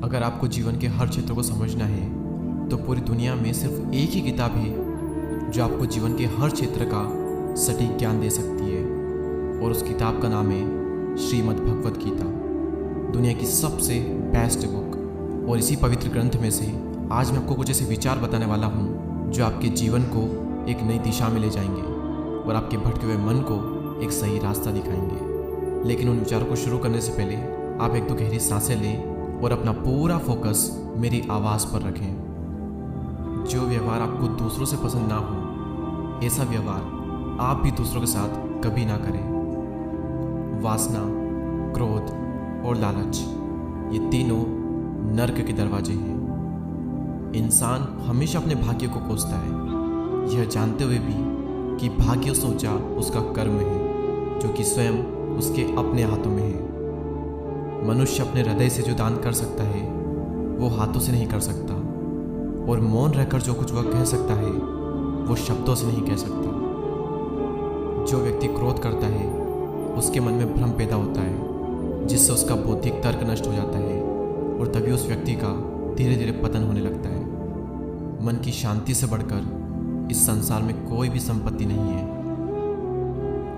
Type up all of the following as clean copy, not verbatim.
अगर आपको जीवन के हर क्षेत्र को समझना है तो पूरी दुनिया में सिर्फ एक ही किताब है जो आपको जीवन के हर क्षेत्र का सटीक ज्ञान दे सकती है, और उस किताब का नाम है श्रीमद् भगवत गीता। दुनिया की सबसे बेस्ट बुक। और इसी पवित्र ग्रंथ में से आज मैं आपको कुछ ऐसे विचार बताने वाला हूँ जो आपके जीवन को एक नई दिशा में ले जाएंगे और आपके भटके हुए मन को एक सही रास्ता दिखाएंगे। लेकिन उन विचारों को शुरू करने से पहले आप एक दो गहरी सांसें लें और अपना पूरा फोकस मेरी आवाज़ पर रखें। जो व्यवहार आपको दूसरों से पसंद ना हो, ऐसा व्यवहार आप भी दूसरों के साथ कभी ना करें। वासना, क्रोध और लालच, ये तीनों नर्क के दरवाजे हैं। इंसान हमेशा अपने भाग्य को कोसता है, यह जानते हुए भी कि भाग्य सोचा उसका कर्म है जो कि स्वयं उसके अपने हाथों में है। मनुष्य अपने हृदय से जो दान कर सकता है वो हाथों से नहीं कर सकता, और मौन रहकर जो कुछ वह कह सकता है वो शब्दों से नहीं कह सकता। जो व्यक्ति क्रोध करता है उसके मन में भ्रम पैदा होता है, जिससे उसका बौद्धिक तर्क नष्ट हो जाता है और तभी उस व्यक्ति का धीरे धीरे पतन होने लगता है। मन की शांति से बढ़कर इस संसार में कोई भी संपत्ति नहीं है।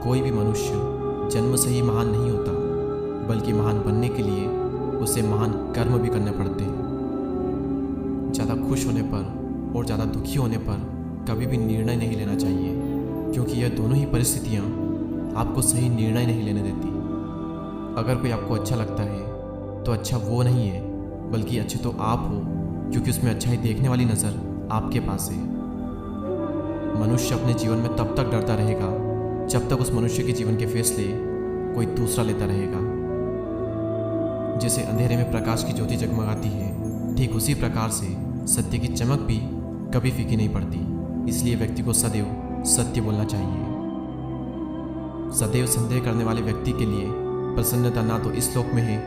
कोई भी मनुष्य जन्म से ही महान नहीं होता, बल्कि महान बनने के लिए उसे महान कर्म भी करने पड़ते हैं। ज़्यादा खुश होने पर और ज़्यादा दुखी होने पर कभी भी निर्णय नहीं लेना चाहिए, क्योंकि यह दोनों ही परिस्थितियाँ आपको सही निर्णय नहीं लेने देती। अगर कोई आपको अच्छा लगता है तो अच्छा वो नहीं है, बल्कि अच्छे तो आप हो, क्योंकि उसमें अच्छाई देखने वाली नज़र आपके पास है। मनुष्य अपने जीवन में तब तक डरता रहेगा जब तक उस मनुष्य के जीवन के फैसले कोई दूसरा लेता रहेगा। जैसे अंधेरे में प्रकाश की ज्योति जगमगाती है, ठीक उसी प्रकार से सत्य की चमक भी कभी फीकी नहीं पड़ती। इसलिए व्यक्ति को सदैव सत्य बोलना चाहिए। सदैव संदेह करने वाले व्यक्ति के लिए प्रसन्नता ना तो इस लोक में है,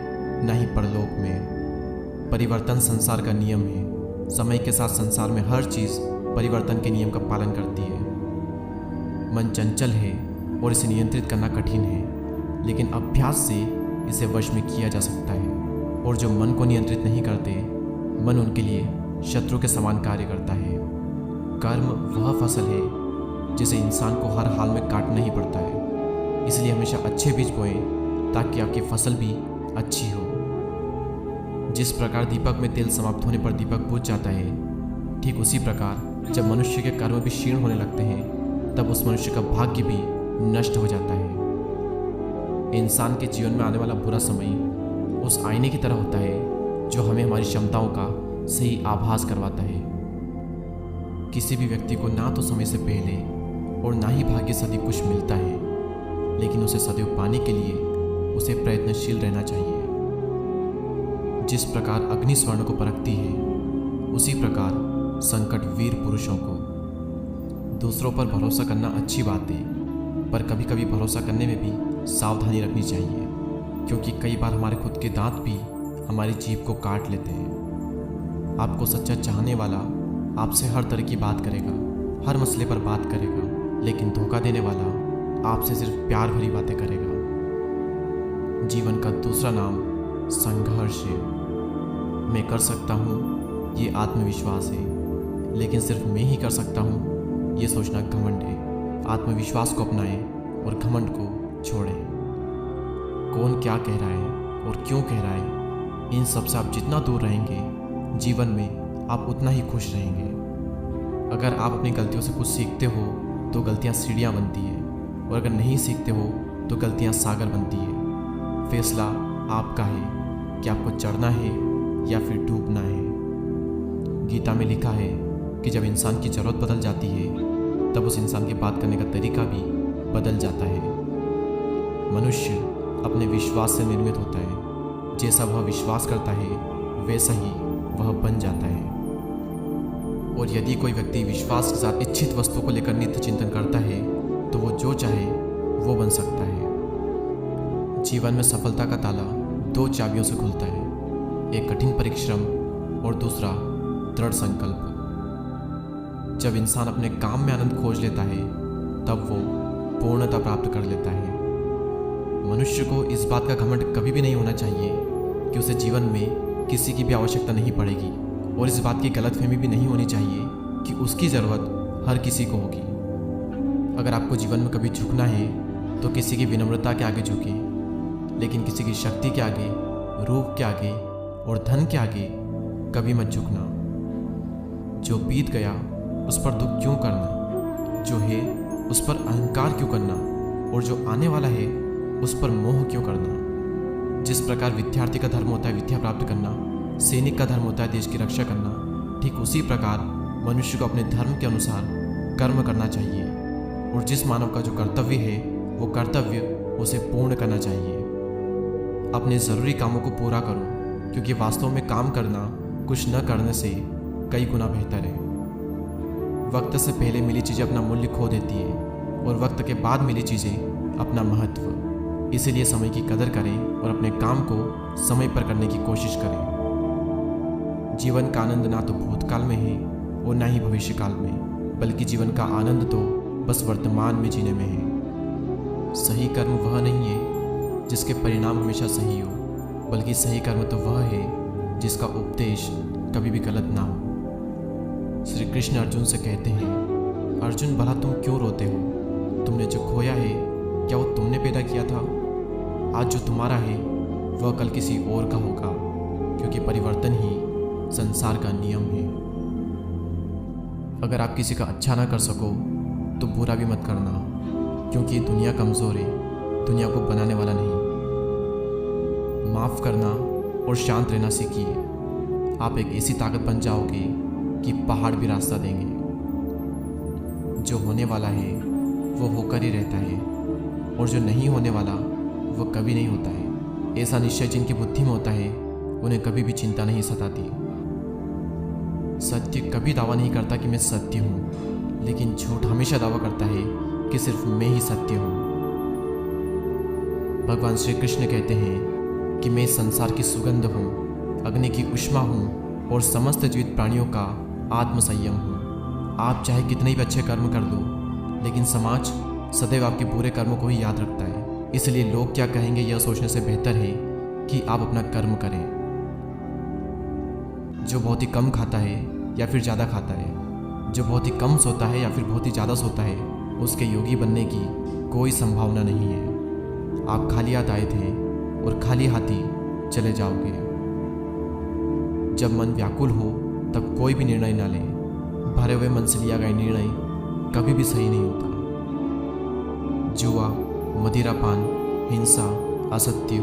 ना ही परलोक में। परिवर्तन संसार का नियम है। समय के साथ संसार में हर चीज़ परिवर्तन के नियम का पालन करती है। मन चंचल है और इसे नियंत्रित करना कठिन है, लेकिन अभ्यास से इसे वश में किया जा सकता है। और जो मन को नियंत्रित नहीं करते, मन उनके लिए शत्रु के समान कार्य करता है। कर्म वह फसल है जिसे इंसान को हर हाल में काटना ही पड़ता है। इसलिए हमेशा अच्छे बीज बोएं ताकि आपकी फसल भी अच्छी हो। जिस प्रकार दीपक में तेल समाप्त होने पर दीपक बुझ जाता है, ठीक उसी प्रकार जब मनुष्य के कर्म भी क्षीण होने लगते हैं तब उस मनुष्य का भाग्य भी नष्ट हो जाता है। इंसान के जीवन में आने वाला बुरा समय उस आईने की तरह होता है जो हमें हमारी क्षमताओं का सही आभास करवाता है। किसी भी व्यक्ति को ना तो समय से पहले और ना ही भाग्य से अधिक कुछ मिलता है, लेकिन उसे सदैव पाने के लिए उसे प्रयत्नशील रहना चाहिए। जिस प्रकार अग्नि स्वर्ण को परखती है, उसी प्रकार संकट वीर पुरुषों को। दूसरों पर भरोसा करना अच्छी बात है, पर कभी कभी भरोसा करने में भी सावधानी रखनी चाहिए, क्योंकि कई बार हमारे खुद के दांत भी हमारी जीभ को काट लेते हैं। आपको सच्चा चाहने वाला आपसे हर तरह की बात करेगा, हर मसले पर बात करेगा, लेकिन धोखा देने वाला आपसे सिर्फ प्यार भरी बातें करेगा। जीवन का दूसरा नाम संघर्ष है। मैं कर सकता हूँ ये आत्मविश्वास है, लेकिन सिर्फ मैं ही कर सकता हूँ ये सोचना घमंड है। आत्मविश्वास को अपनाएं और घमंड को छोड़ें। कौन क्या कह रहा है और क्यों कह रहा है, इन सब से आप जितना दूर रहेंगे, जीवन में आप उतना ही खुश रहेंगे। अगर आप अपनी गलतियों से कुछ सीखते हो तो गलतियाँ सीढ़ियाँ बनती है, और अगर नहीं सीखते हो तो गलतियाँ सागर बनती है। फैसला आपका है कि आपको चढ़ना है या फिर डूबना है। गीता में लिखा है कि जब इंसान की ज़रूरत बदल जाती है तब उस इंसान के बात करने का तरीका भी बदल जाता है। मनुष्य अपने विश्वास से निर्मित होता है। जैसा वह विश्वास करता है वैसा ही वह बन जाता है। और यदि कोई व्यक्ति विश्वास के साथ इच्छित वस्तु को लेकर नित्य चिंतन करता है तो वो जो चाहे वो बन सकता है। जीवन में सफलता का ताला दो चाबियों से खुलता है, एक कठिन परिश्रम और दूसरा दृढ़ संकल्प। जब इंसान अपने काम में आनंद खोज लेता है तब वो पूर्णता प्राप्त कर लेता है। मनुष्य को इस बात का घमंड कभी भी नहीं होना चाहिए कि उसे जीवन में किसी की भी आवश्यकता नहीं पड़ेगी और इस बात की गलतफहमी भी नहीं होनी चाहिए कि उसकी ज़रूरत हर किसी को होगी। अगर आपको जीवन में कभी झुकना है तो किसी की विनम्रता के आगे झुकें, लेकिन किसी की शक्ति के आगे, रूप के आगे और धन के आगे कभी मत झुकना। जो बीत गया उस पर दुख क्यों करना, जो है उस पर अहंकार क्यों करना और जो आने वाला है उस पर मोह क्यों करना। जिस प्रकार विद्यार्थी का धर्म होता है विद्या प्राप्त करना, सैनिक का धर्म होता है देश की रक्षा करना, ठीक उसी प्रकार मनुष्य को अपने धर्म के अनुसार कर्म करना चाहिए और जिस मानव का जो कर्तव्य है वो कर्तव्य उसे पूर्ण करना चाहिए। अपने ज़रूरी कामों को पूरा करो, क्योंकि वास्तव में काम करना कुछ न करने से कई गुना बेहतर है। वक्त से पहले मिली चीज़ें अपना मूल्य खो देती है और वक्त के बाद मिली चीज़ें अपना महत्व। इसीलिए समय की कदर करें और अपने काम को समय पर करने की कोशिश करें। जीवन का आनंद ना तो भूतकाल में है और ना ही भविष्य काल में, बल्कि जीवन का आनंद तो बस वर्तमान में जीने में है। सही कर्म वह नहीं है जिसके परिणाम हमेशा सही हो, बल्कि सही कर्म तो वह है जिसका उपदेश कभी भी गलत ना हो। श्री कृष्ण अर्जुन से कहते हैं, अर्जुन भला तुम क्यों रोते हो? तुमने जो खोया है क्या वो तुमने पैदा किया था? आज जो तुम्हारा है वह कल किसी और का होगा, क्योंकि परिवर्तन ही संसार का नियम है। अगर आप किसी का अच्छा ना कर सको तो बुरा भी मत करना, क्योंकि दुनिया कमज़ोर है, दुनिया को बनाने वाला नहीं। माफ़ करना और शांत रहना सीखिए। आप एक ऐसी ताकत बन जाओगे कि पहाड़ भी रास्ता देंगे। जो होने वाला है वो होकर ही रहता है और जो नहीं होने वाला वो कभी नहीं होता है। ऐसा निश्चय जिनकी बुद्धि में होता है उन्हें कभी भी चिंता नहीं सताती। सत्य कभी दावा नहीं करता कि मैं सत्य हूँ, लेकिन झूठ हमेशा दावा करता है कि सिर्फ मैं ही सत्य हूँ। भगवान श्री कृष्ण कहते हैं कि मैं इस संसार की सुगंध हूँ, अग्नि की ऊष्मा हूँ और समस्त जीवित प्राणियों का आत्मसंयम हूँ। आप चाहे कितने भी अच्छे कर्म कर लो, लेकिन समाज सदैव आपके बुरे कर्मों को ही याद रखता है। इसलिए लोग क्या कहेंगे यह सोचने से बेहतर है कि आप अपना कर्म करें। जो बहुत ही कम खाता है या फिर ज़्यादा खाता है, जो बहुत ही कम सोता है या फिर बहुत ही ज़्यादा सोता है, उसके योगी बनने की कोई संभावना नहीं है। आप खाली हाथ आए थे और खाली हाथी चले जाओगे। जब मन व्याकुल हो तब कोई भी निर्णय ना लें। भरे हुए मन से लिया गया निर्णय कभी भी सही नहीं होता। जुआ, मदिरापान, हिंसा, असत्य,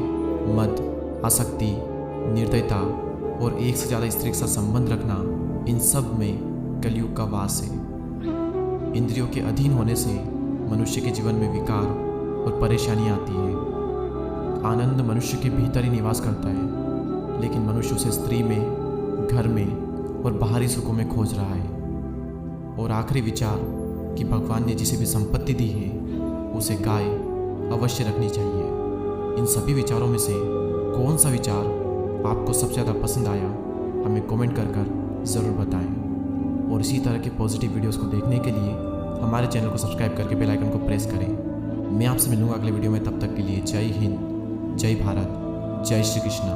मद, आसक्ति, निर्दयता और एक से ज़्यादा स्त्री के साथ संबंध रखना, इन सब में कलयुग का वास है। इंद्रियों के अधीन होने से मनुष्य के जीवन में विकार और परेशानी आती है। आनंद मनुष्य के भीतर ही निवास करता है, लेकिन मनुष्य उसे स्त्री में, घर में और बाहरी सुखों में खोज रहा है। और आखिरी विचार कि भगवान ने जिसे भी संपत्ति दी है उसे गाय अवश्य रखनी चाहिए। इन सभी विचारों में से कौन सा विचार आपको सबसे ज़्यादा पसंद आया हमें कमेंट कर ज़रूर बताएं। और इसी तरह के पॉजिटिव वीडियोस को देखने के लिए हमारे चैनल को सब्सक्राइब करके बेल आइकन को प्रेस करें। मैं आपसे मिलूंगा अगले वीडियो में। तब तक के लिए जय हिंद, जय भारत, जय श्री कृष्णा।